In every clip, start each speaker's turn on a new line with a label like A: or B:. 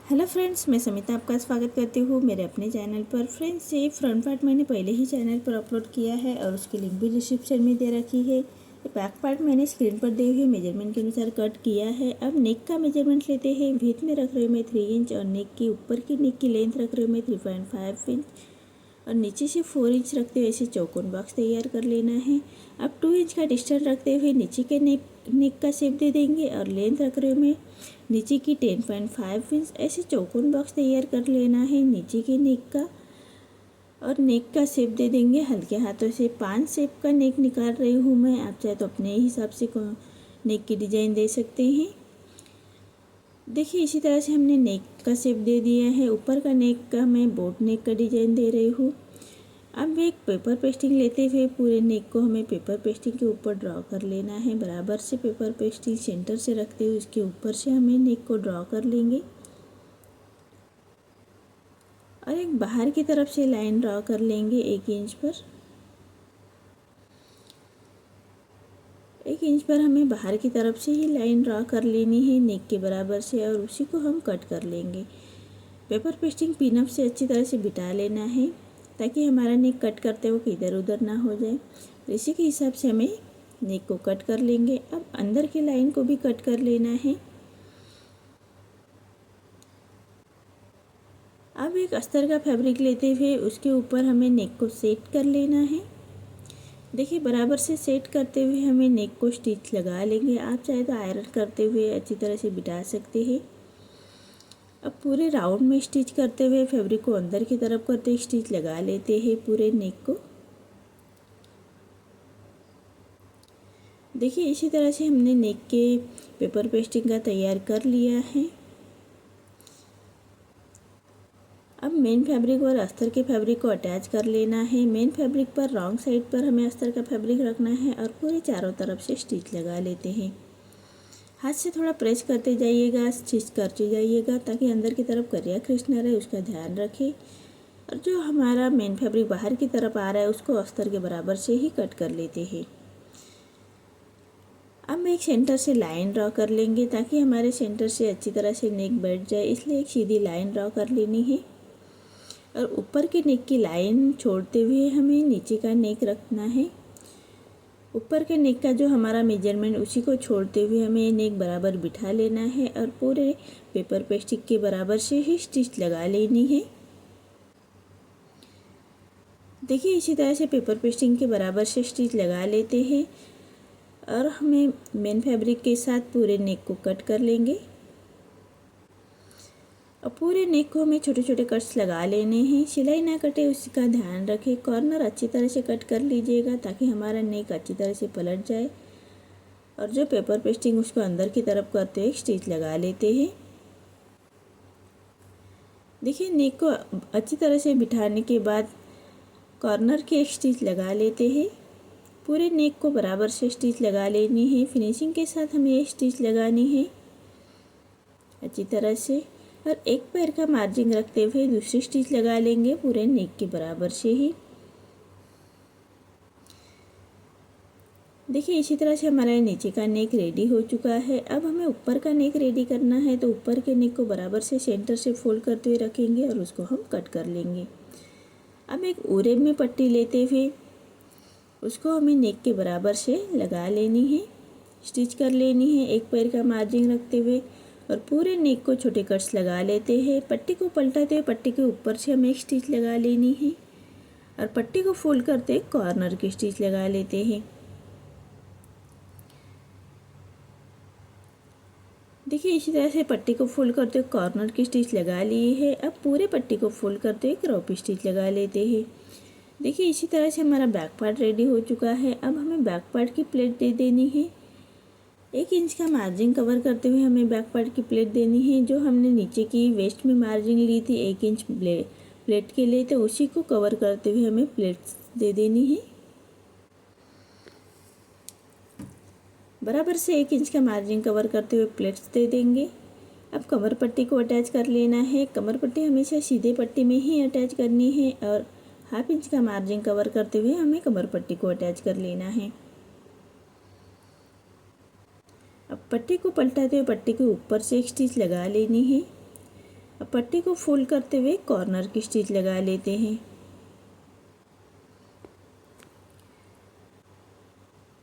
A: Hello friends, मैं समिता आपका स्वागत करती हूँ मेरे अपने चैनल पर। फ्रेंड्स, ये फ्रंट पार्ट मैंने पहले ही चैनल पर अपलोड किया है और उसकी लिंक भी डिस्क्रिप्शन में दे रखी है। ये बैक पार्ट मैंने स्क्रीन पर दिए हुए मेजरमेंट के अनुसार कट किया है। अब नेक का मेजरमेंट लेते हैं। विड्थ में रख रही हूँ मैं 3 इंच और नेक की ऊपर की नेक की लेंथ रख रही हूँ मैं 3.5 इंच और नीचे से 4 इंच रखते हुए ऐसे चौकोन बॉक्स तैयार कर लेना है। अब 2 इंच का डिस्टेंस रखते हुए नीचे के नेक का शेप दे देंगे और लेंथ रख रहे हूँ मैं नीचे की 10.5 इंच। ऐसे चौकोन बॉक्स तैयार कर लेना है नीचे के नेक का और नेक का शेप दे देंगे हल्के हाथों से। 5 शेप का नेक निकाल रही हूँ मैं, आप चाहे तो अपने हिसाब से नेक की डिज़ाइन दे सकते हैं। देखिए, इसी तरह से हमने नेक का शेप दे दिया है। ऊपर का नेक का मैं बोट नेक का डिज़ाइन दे रही हूँ। अब एक पेपर पेस्टिंग लेते हुए पूरे नेक को हमें पेपर पेस्टिंग के ऊपर ड्रॉ कर लेना है। बराबर से पेपर पेस्टिंग सेंटर से रखते हुए उसके ऊपर से हमें नेक को ड्रॉ कर लेंगे और एक बाहर की तरफ से लाइन ड्रॉ कर लेंगे 1 इंच पर। 1 इंच पर हमें बाहर की तरफ से ही लाइन ड्रॉ कर लेनी है नेक के बराबर से और उसी को हम कट कर लेंगे। पेपर पेस्टिंग पिनअप से अच्छी तरह से बिठा लेना है ताकि हमारा नेक कट करते वक्त इधर उधर ना हो जाए। तो इसी के हिसाब से हमें नेक को कट कर लेंगे। अब अंदर की लाइन को भी कट कर लेना है। अब एक अस्तर का फैब्रिक लेते हुए उसके ऊपर हमें नेक को सेट कर लेना है। देखिए, बराबर से सेट करते हुए हमें नेक को स्टिच लगा लेंगे। आप चाहे तो आयरन करते हुए अच्छी तरह से बिठा सकते हैं। अब पूरे राउंड में स्टिच करते हुए फैब्रिक को अंदर की तरफ करते स्टिच लगा लेते हैं पूरे नेक को। देखिए, इसी तरह से हमने नेक के पेपर पेस्टिंग का तैयार कर लिया है। अब मेन फैब्रिक और अस्तर के फैब्रिक को अटैच कर लेना है। मेन फैब्रिक पर रॉन्ग साइड पर हमें अस्तर का फैब्रिक रखना है और पूरे चारों तरफ से स्टिच लगा लेते हैं। हाथ से थोड़ा प्रेस करते जाइएगा, स्टिच करते जाइएगा ताकि अंदर की तरफ करिया क्रिश न रहे, उसका ध्यान रखें। और जो हमारा मेन फैब्रिक बाहर की तरफ आ रहा है उसको अस्तर के बराबर से ही कट कर लेते हैं। अब एक सेंटर से लाइन ड्रॉ कर लेंगे ताकि हमारे सेंटर से अच्छी तरह से नेक बैठ जाए, इसलिए एक सीधी लाइन ड्रॉ कर लेनी है। और ऊपर के नेक की लाइन छोड़ते हुए हमें नीचे का नेक रखना है। ऊपर के नेक का जो हमारा मेजरमेंट उसी को छोड़ते हुए हमें नेक बराबर बिठा लेना है और पूरे पेपर पेस्टिंग के बराबर से ही स्टिच लगा लेनी है। देखिए, इसी तरह से पेपर पेस्टिंग के बराबर से स्टिच लगा लेते हैं और हमें मेन फैब्रिक के साथ पूरे नेक को कट कर लेंगे। और पूरे नेक को हमें छोटे छोटे कट्स लगा लेने हैं। सिलाई ना कटे उसका ध्यान रखें। कॉर्नर अच्छी तरह से कट कर लीजिएगा ताकि हमारा नेक अच्छी तरह से पलट जाए। और जो पेपर पेस्टिंग उसको अंदर की तरफ करते हुए स्टिच लगा लेते हैं। देखिए, नेक को अच्छी तरह से बिठाने के बाद कॉर्नर के एक स्टिच लगा लेते हैं। पूरे नेक को बराबर से स्टिच लगा लेनी है। फिनिशिंग के साथ हमें एक स्टिच लगानी है अच्छी तरह से और एक पैर का मार्जिन रखते हुए दूसरी स्टिच लगा लेंगे पूरे नेक के बराबर से ही। देखिए, इसी तरह से हमारा नीचे का नेक रेडी हो चुका है। अब हमें ऊपर का नेक रेडी करना है, तो ऊपर के नेक को बराबर से सेंटर से फोल्ड करते हुए रखेंगे और उसको हम कट कर लेंगे। अब एक ओरेब में पट्टी लेते हुए उसको हमें नेक के बराबर से लगा लेनी है, स्टिच कर लेनी है एक पैर का मार्जिन रखते हुए और पूरे नेक को छोटे कट्स लगा लेते हैं। पट्टी को पलटाते हुए पट्टी के ऊपर से हमें एक स्टिच लगा लेनी है और पट्टी को फोल्ड करते कॉर्नर की स्टिच लगा लेते हैं। देखिए, इसी तरह से पट्टी को फोल्ड करते हुए कॉर्नर की स्टिच लगा ली है। अब पूरे पट्टी को फोल्ड करते हुए क्रॉप स्टिच लगा लेते हैं। देखिए, इसी तरह से हमारा बैक पार्ट रेडी हो चुका है। अब हमें बैक पार्ट की प्लेट दे देनी है। 1 इंच का मार्जिन कवर करते हुए हमें बैक पार्ट की प्लेट देनी है। जो हमने नीचे की वेस्ट में मार्जिन ली थी 1 इंच प्लेट के लिए, तो उसी को कवर करते हुए हमें प्लेट दे देनी है। बराबर से 1 इंच का मार्जिन कवर करते हुए प्लेट्स दे देंगे। अब कमर पट्टी को अटैच कर लेना है। कमर पट्टी हमेशा सीधे पट्टी में ही अटैच करनी है और 1/2 इंच का मार्जिन कवर करते हुए हमें कमर पट्टी को अटैच कर लेना है। अब पट्टी को पलटाते हुए पट्टी के ऊपर से एक स्टिच लगा लेनी है अब पट्टी को फोल्ड करते हुए कॉर्नर की स्टिच लगा लेते हैं।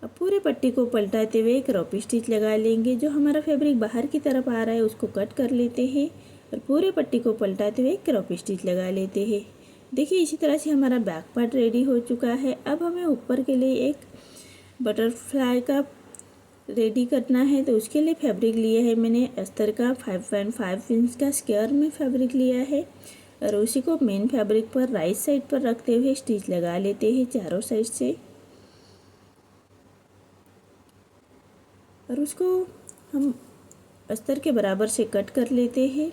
A: अब पूरे पट्टी को पलटाते हुए एक क्रॉप स्टिच लगा लेंगे। जो हमारा फैब्रिक बाहर की तरफ आ रहा है उसको कट कर लेते हैं और पूरे पट्टी को पलटाते हुए क्रॉप स्टिच लगा लेते हैं। देखिए इसी तरह से हमारा बैक पार्ट रेडी हो चुका है। अब हमें ऊपर के लिए एक बटरफ्लाई का रेडी करना है, तो उसके लिए फैब्रिक लिया है मैंने अस्तर का 5.5 इंच का स्क्वायर में फैब्रिक लिया है और उसी को मेन फैब्रिक पर राइट साइड पर रखते हुए स्टिच लगा लेते हैं चारों साइड से। और उसको हम अस्तर के बराबर से कट कर लेते हैं।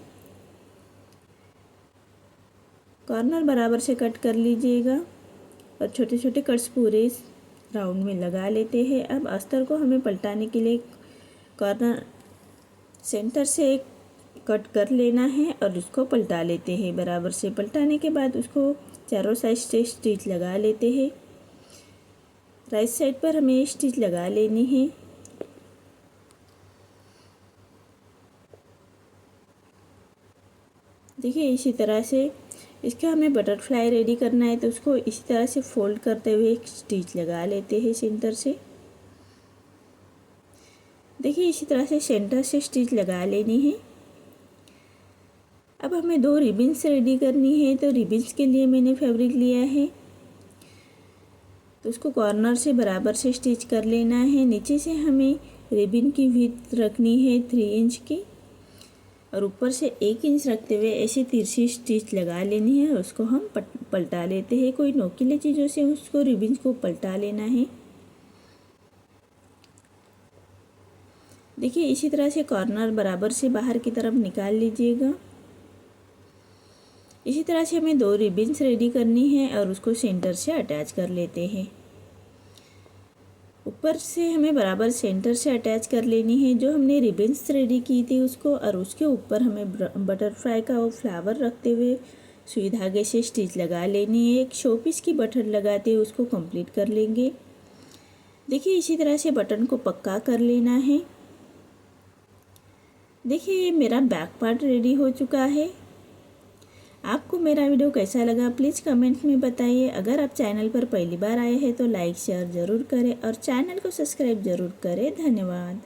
A: कॉर्नर बराबर से कट कर लीजिएगा और छोटे छोटे कट्स पूरे राउंड में लगा लेते हैं। अब अस्तर को हमें पलटाने के लिए कॉर्नर सेंटर से एक कट कर लेना है और उसको पलटा लेते हैं। बराबर से पलटाने के बाद उसको चारों साइड से स्टिच लगा लेते हैं। राइट साइड पर हमें स्टिच लगा लेनी है। देखिए इसी तरह से इसका हमें बटरफ्लाई रेडी करना है, तो उसको इसी तरह से फोल्ड करते हुए एक स्टिच लगा लेते हैं सेंटर से। देखिए इसी तरह से सेंटर से स्टिच लगा लेनी है। अब हमें 2 रिबन्स रेडी करनी है, तो रिबन्स के लिए मैंने फैब्रिक लिया है, तो उसको कॉर्नर से बराबर से स्टिच कर लेना है। नीचे से हमें रिबन की विड्थ रखनी है 3 इंच की और ऊपर से 1 इंच रखते हुए ऐसे तिरछी स्टिच लगा लेनी है और उसको हम पलटा लेते हैं। कोई नोकीले चीज़ों से उसको रिबन को पलटा लेना है। देखिए इसी तरह से कॉर्नर बराबर से बाहर की तरफ निकाल लीजिएगा। इसी तरह से हमें 2 रिबन्स रेडी करनी है और उसको सेंटर से अटैच कर लेते हैं। ऊपर से हमें बराबर सेंटर से अटैच कर लेनी है जो हमने रिबन्स रेडी की थी उसको, और उसके ऊपर हमें बटरफ्लाई का वो फ्लावर रखते हुए सुई धागे से स्टिच लगा लेनी है। एक शोपीस की बटन लगाते हुए उसको कंप्लीट कर लेंगे। देखिए इसी तरह से बटन को पक्का कर लेना है। देखिए ये मेरा बैक पार्ट रेडी हो चुका है। आपको मेरा वीडियो कैसा लगा प्लीज़ कमेंट में बताइए। अगर आप चैनल पर पहली बार आए हैं तो लाइक शेयर ज़रूर करें और चैनल को सब्सक्राइब ज़रूर करें। धन्यवाद।